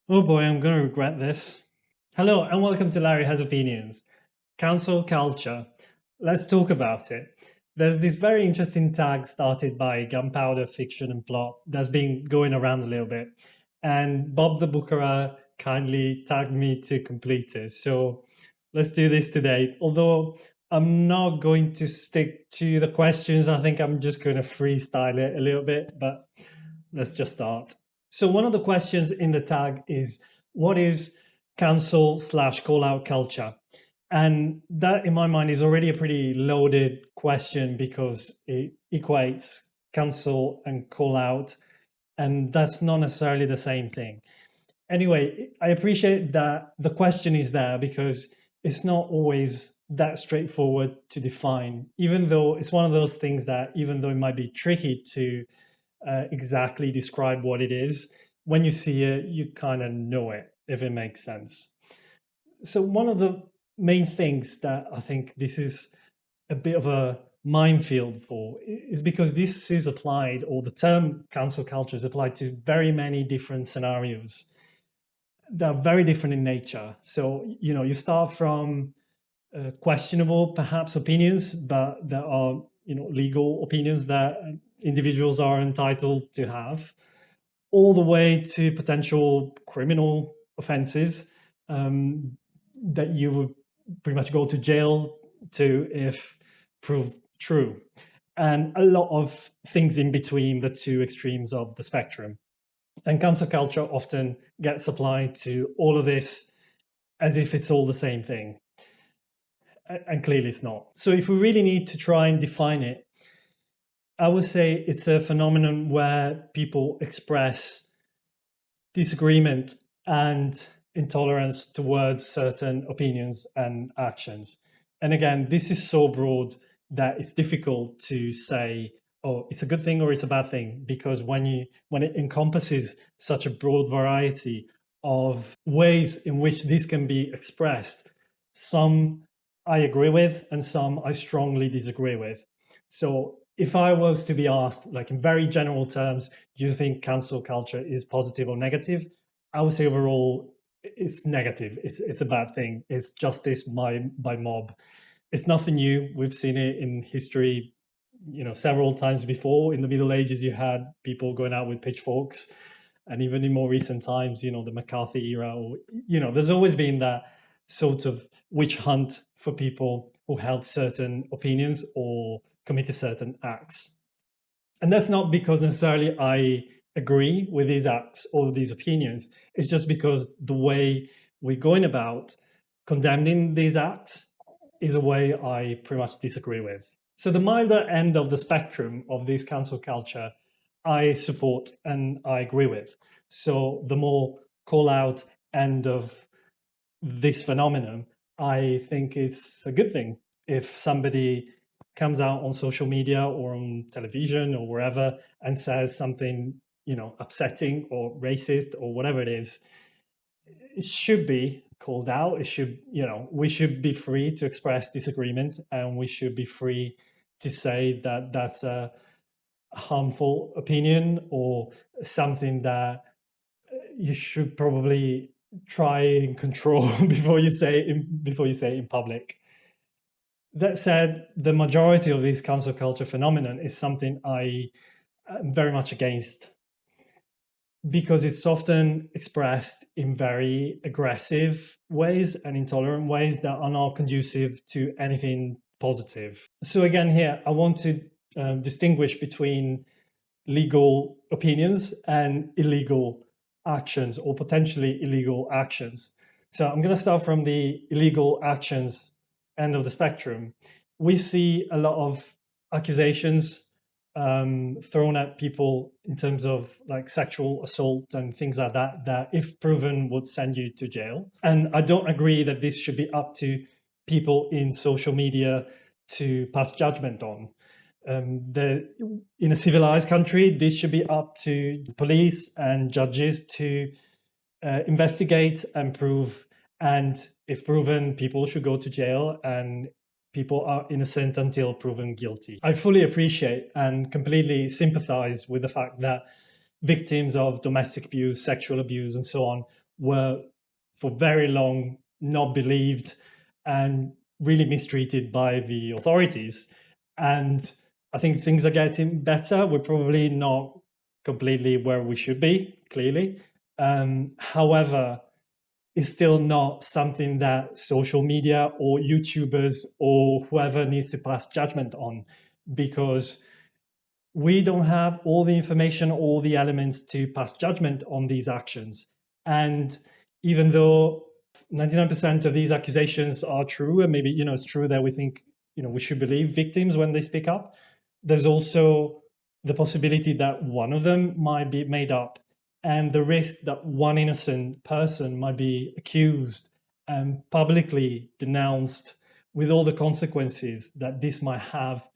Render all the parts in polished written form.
Oh boy, I'm going to regret this. Hello, and welcome to Larry Has Opinions. Cancel culture. Let's talk about it. There's this very interesting tag started by Gunpowder Fiction and Plot that's been going around a little bit. And Bob the Bookerer kindly tagged me to complete it. So let's do this today. Although I'm not going to stick to the questions, I think I'm just going to freestyle it a little bit, but let's just start. So one of the questions in the tag is, what is cancel slash call out culture? And that, in my mind, is already a pretty loaded question because it equates cancel and call out, and that's not necessarily the same thing. Anyway, I appreciate that the question is there because it's not always that straightforward to define, even though it's one of those things that, even though it might be tricky to exactly describe what it is, when you see it, you kind of know it, if it makes sense. So one of the main things that I think this is a bit of a minefield for is because this is applied, or the term cancel culture is applied to very many different scenarios that are very different in nature. So, you start from questionable, perhaps, opinions, but there are, legal opinions that individuals are entitled to have, all the way to potential criminal offenses that you would pretty much go to jail to if proved true, and a lot of things in between the two extremes of the spectrum. And cancel culture often gets applied to all of this as if it's all the same thing. And clearly it's not. So if we really need to try and define it, I would say it's a phenomenon where people express disagreement and intolerance towards certain opinions and actions. And again, this is so broad that it's difficult to say, oh, it's a good thing or it's a bad thing, because when it encompasses such a broad variety of ways in which this can be expressed, some I agree with and some I strongly disagree with. So if I was to be asked, like in very general terms, do you think cancel culture is positive or negative? I would say overall it's negative. It's a bad thing. It's justice by mob. It's nothing new. We've seen it in history, several times before. In the Middle Ages, you had people going out with pitchforks, and even in more recent times, the McCarthy era, or there's always been that sort of witch hunt for people who held certain opinions or committed certain acts. And that's not because necessarily I agree with these acts or these opinions. It's just because the way we're going about condemning these acts is a way I pretty much disagree with. So the milder end of the spectrum of this cancel culture, I support and I agree with. So the more call out end of this phenomenon, I think is a good thing. If somebody comes out on social media or on television or wherever and says something, upsetting or racist or whatever it is, it should be called out. It should, we should be free to express disagreement, and we should be free to say that that's a harmful opinion or something that you should probably try and control before you say it in public. That said, the majority of this cancel culture phenomenon is something I am very much against, because it's often expressed in very aggressive ways and intolerant ways that are not conducive to anything positive. So again, here I want to distinguish between legal opinions and illegal actions, or potentially illegal actions. So I'm going to start from the illegal actions end of the spectrum. We see a lot of accusations thrown at people in terms of like sexual assault and things like that, that if proven would send you to jail. And I don't agree that this should be up to people in social media to pass judgment on. In a civilized country, this should be up to the police and judges to investigate and prove. And if proven, people should go to jail, and people are innocent until proven guilty. I fully appreciate and completely sympathize with the fact that victims of domestic abuse, sexual abuse, and so on were for very long not believed and really mistreated by the authorities. And I think things are getting better. We're probably not completely where we should be, clearly. However, it's still not something that social media or YouTubers or whoever needs to pass judgment on, because we don't have all the information, all the elements to pass judgment on these actions. And even though 99% of these accusations are true, and maybe it's true that we think we should believe victims when they speak up, there's also the possibility that one of them might be made up, and the risk that one innocent person might be accused and publicly denounced with all the consequences that this might have,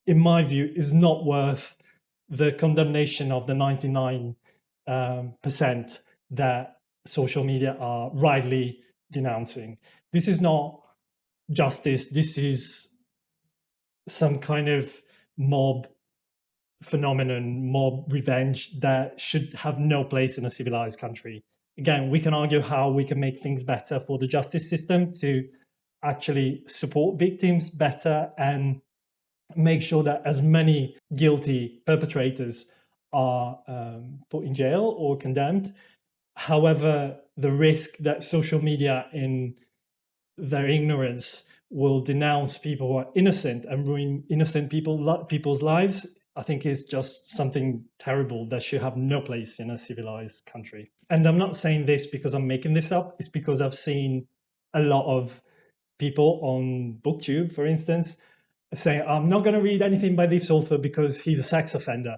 in my view, is not worth the condemnation of the 99% that social media are rightly denouncing. This is not justice. This is some kind of mob phenomenon, mob revenge that should have no place in a civilized country. Again, we can argue how we can make things better for the justice system to actually support victims better and make sure that as many guilty perpetrators are put in jail or condemned. However, the risk that social media, in their ignorance, will denounce people who are innocent and ruin innocent people's lives, I think is just something terrible that should have no place in a civilized country. And I'm not saying this because I'm making this up. It's because I've seen a lot of people on Booktube, for instance, say, I'm not going to read anything by this author because he's a sex offender.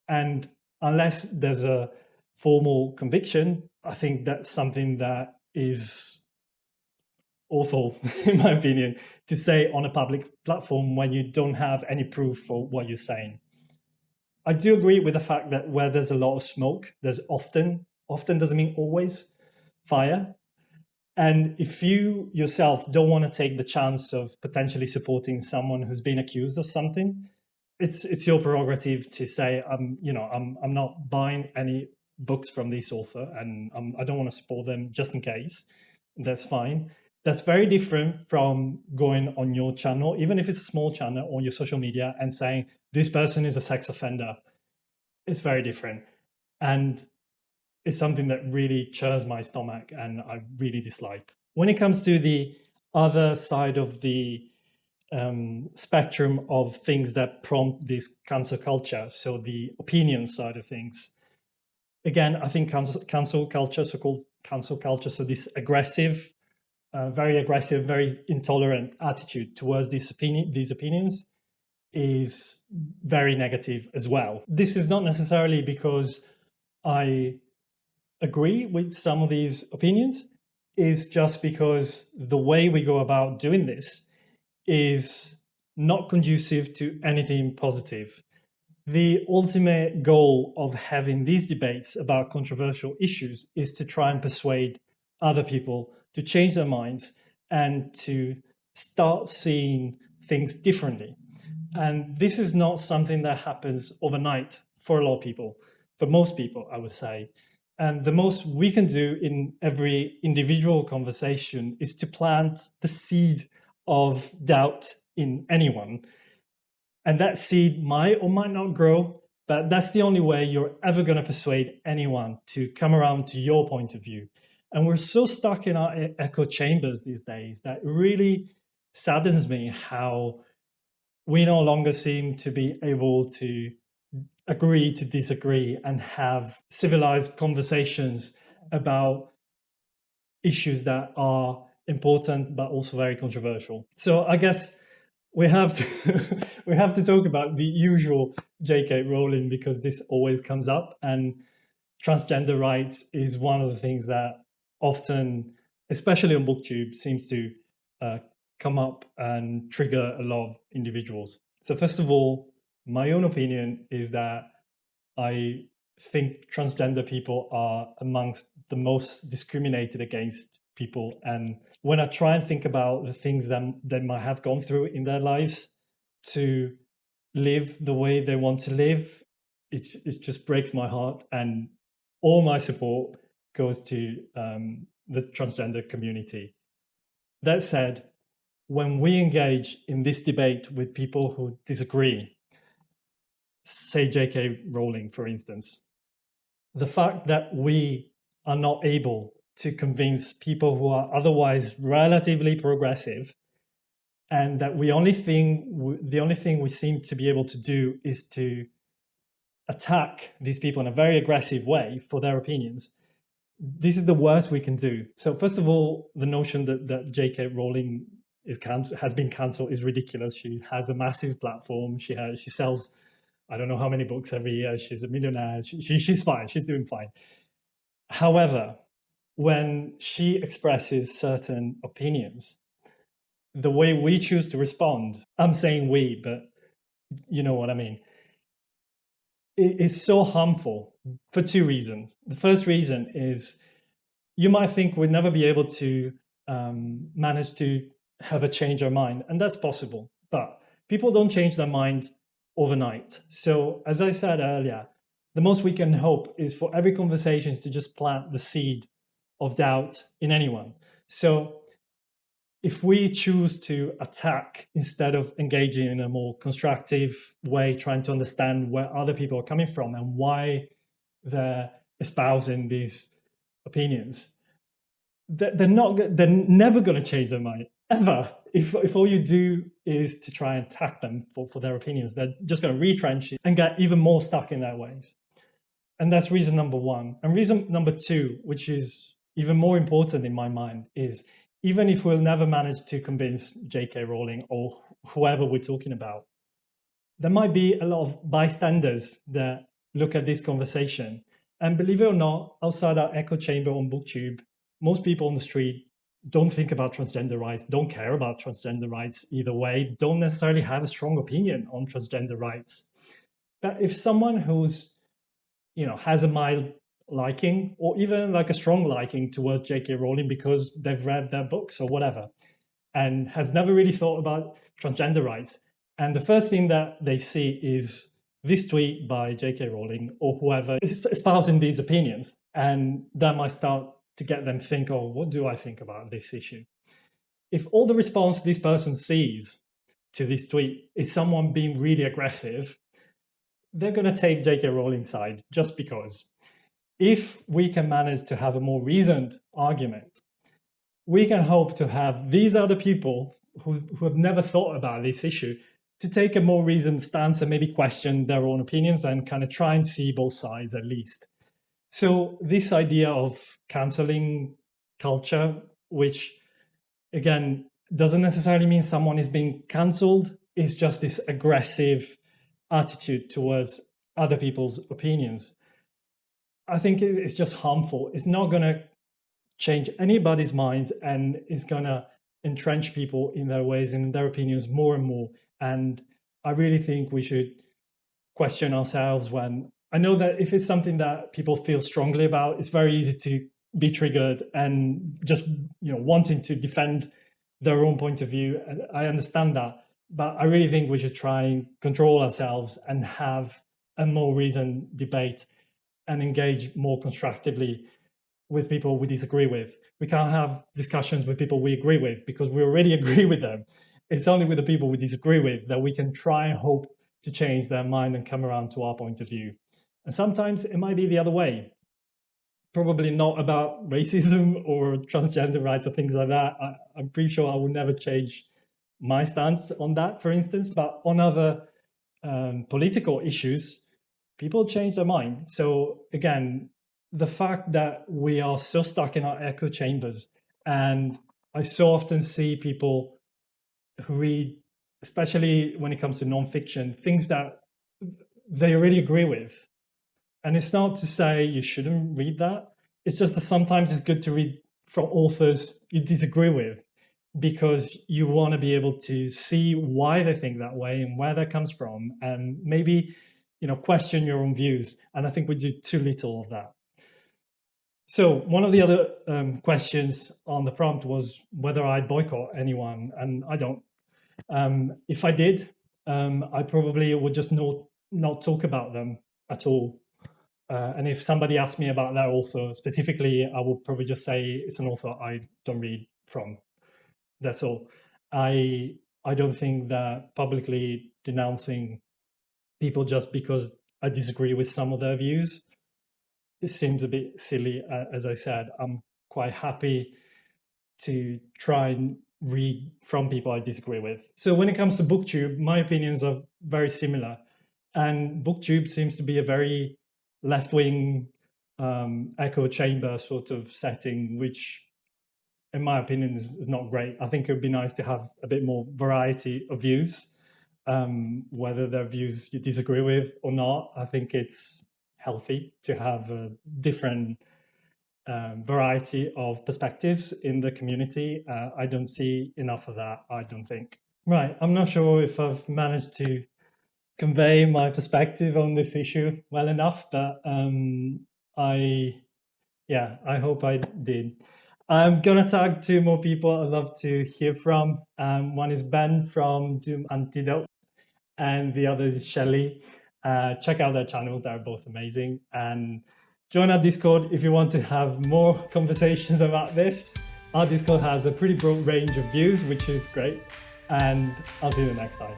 And unless there's a formal conviction, I think that's something that is awful, in my opinion, to say on a public platform when you don't have any proof for what you're saying. I do agree with the fact that where there's a lot of smoke, there's often doesn't mean always, fire. And if you yourself don't want to take the chance of potentially supporting someone who's been accused of something, it's your prerogative to say, I'm not buying any books from this author, and I don't want to support them just in case. That's fine. That's very different from going on your channel, even if it's a small channel, on your social media and saying this person is a sex offender. It's very different. And it's something that really churns my stomach and I really dislike. When it comes to the other side of the spectrum of things that prompt this cancel culture, so the opinion side of things, again, I think cancel culture, so-called cancel culture, so this aggressive, very intolerant attitude towards these opinions is very negative as well. This is not necessarily because I agree with some of these opinions, is just because the way we go about doing this is not conducive to anything positive. The ultimate goal of having these debates about controversial issues is to try and persuade other people to change their minds and to start seeing things differently. And this is not something that happens overnight for a lot of people, for most people, I would say. And the most we can do in every individual conversation is to plant the seed of doubt in anyone. And that seed might or might not grow, but that's the only way you're ever going to persuade anyone to come around to your point of view. And we're so stuck in our echo chambers these days that really saddens me how we no longer seem to be able to agree to disagree and have civilized conversations about issues that are important but also very controversial. So I guess we have to talk about the usual J.K. Rowling, because this always comes up, and transgender rights is one of the things that often, especially on Booktube, seems to come up and trigger a lot of individuals. So first of all, my own opinion is that I think transgender people are amongst the most discriminated against people. And when I try and think about the things that they might have gone through in their lives to live the way they want to live, it just breaks my heart. And all my support goes to the transgender community. That said, when we engage in this debate with people who disagree, say J.K. Rowling, for instance, the fact that we are not able to convince people who are otherwise relatively progressive, and that the only thing we seem to be able to do is to attack these people in a very aggressive way for their opinions, this is the worst we can do. So first of all, the notion that J.K. Rowling has been cancelled is ridiculous. She has a massive platform. She sells, I don't know how many books every year. She's a millionaire. She's fine. She's doing fine. However, when she expresses certain opinions, the way we choose to respond, I'm saying we, but you know what I mean, it is so harmful for two reasons. The first reason is you might think we'd never be able to manage to have a change our mind, and that's possible, but people don't change their mind overnight. So as I said earlier, the most we can hope is for every conversation to just plant the seed of doubt in anyone. So if we choose to attack instead of engaging in a more constructive way, trying to understand where other people are coming from and why they're espousing these opinions, they're never going to change their mind, ever. If all you do is to try and attack them for their opinions, they're just going to retrench it and get even more stuck in their ways. And that's reason number one. And reason number two, which is even more important in my mind, is even if we'll never manage to convince J.K. Rowling or whoever we're talking about, there might be a lot of bystanders that look at this conversation. And believe it or not, outside our echo chamber on Booktube, most people on the street don't think about transgender rights, don't care about transgender rights either way, don't necessarily have a strong opinion on transgender rights. But if someone who's, has a mild liking or even like a strong liking towards J.K. Rowling because they've read their books or whatever, and has never really thought about transgender rights, and the first thing that they see is this tweet by J.K. Rowling or whoever is espousing these opinions, and that might start to get them think, oh, what do I think about this issue? If all the response this person sees to this tweet is someone being really aggressive, they're going to take J.K. Rowling's side just because. If we can manage to have a more reasoned argument, we can hope to have these other people who have never thought about this issue to take a more reasoned stance and maybe question their own opinions and kind of try and see both sides at least. So this idea of canceling culture, which again doesn't necessarily mean someone is being cancelled, is just this aggressive attitude towards other people's opinions. I think it's just harmful. It's not going to change anybody's minds, and it's going to entrench people in their ways and in their opinions more and more. And I really think we should question ourselves when, I know that if it's something that people feel strongly about, it's very easy to be triggered and just, wanting to defend their own point of view. I understand that, but I really think we should try and control ourselves and have a more reasoned debate and engage more constructively with people we disagree with. We can't have discussions with people we agree with because we already agree with them. It's only with the people we disagree with that we can try and hope to change their mind and come around to our point of view. And sometimes it might be the other way. Probably not about racism or transgender rights or things like that. I'm pretty sure I will never change my stance on that, for instance, but on other political issues, people change their mind. So again, the fact that we are so stuck in our echo chambers, and I so often see people who read, especially when it comes to nonfiction, things that they really agree with. And it's not to say you shouldn't read that. It's just that sometimes it's good to read from authors you disagree with, because you want to be able to see why they think that way and where that comes from, and maybe question your own views. And I think we do too little of that. So one of the other questions on the prompt was whether I boycott anyone, and I don't. If I did, I probably would just not talk about them at all. And if somebody asks me about that author specifically, I will probably just say it's an author I don't read from. That's all. I don't think that publicly denouncing people just because I disagree with some of their views, it seems a bit silly. As I said, I'm quite happy to try and read from people I disagree with. So when it comes to Booktube, my opinions are very similar. And Booktube seems to be a very left-wing echo chamber sort of setting, which in my opinion is not great. I think it would be nice to have a bit more variety of views, whether they're views you disagree with or not. I think it's healthy to have a different variety of perspectives in the community. I don't see enough of that, I don't think. Right, I'm not sure if I've managed to convey my perspective on this issue well enough, but I hope I did. I'm gonna tag 2 more people I'd love to hear from. One is Ben from Doom Antidote, and the other is Shelley. Check out their channels, they're both amazing. And join our Discord if you want to have more conversations about this. Our Discord has a pretty broad range of views, which is great. And I'll see you next time.